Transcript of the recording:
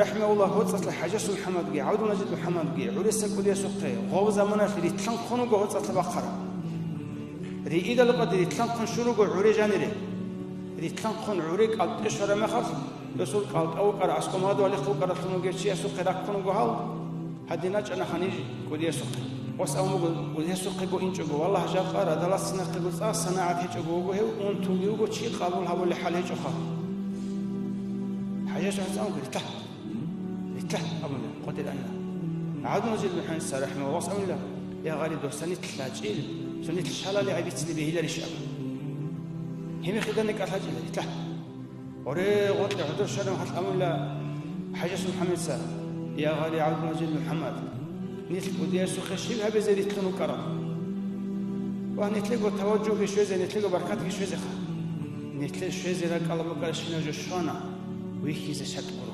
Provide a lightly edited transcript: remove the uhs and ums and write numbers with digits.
رحمه الله هو تصل حجس محمد جي عود نجد محمد جي عرس كودي سقطه غو زمانه في ريتلان خونو غو تصل بقرة ريدا لقد ريتلان خون شنو غو عري جانيري ريتلان خون عري قلت اشاره مخص رسول قلت او قرا اسكم هذا اللي خو قرا خونو جي شي سوق قرا خونو غو هال هدينا انا خنيج كودي سقطه وس او كودي سقطه غو انچو والله جا قرا دلسنا قبل صناعه هيچو غو هو اون تو غو چي قبول هو اللي حل هيچو خا حاجه شو قلت أبونا قتل أنا عاد نجد محمد رحمه الله وصل له يا غالي دو سنة تلاجيل سنة الشلال اللي عبيت لي به إلى الشعب هم خدنك الحاجة اللي تلا وري قتل حضور شرم حتى أمولا حاجة محمد يا غالي عاد نجد محمد نتل ودي سوق الشيء هذا زي تلو كرم ونتلقوا توجه في شوية نتلقوا بركات في شوية نتلقوا شوية لك الله بقى شينا جشوانا ويكيز شد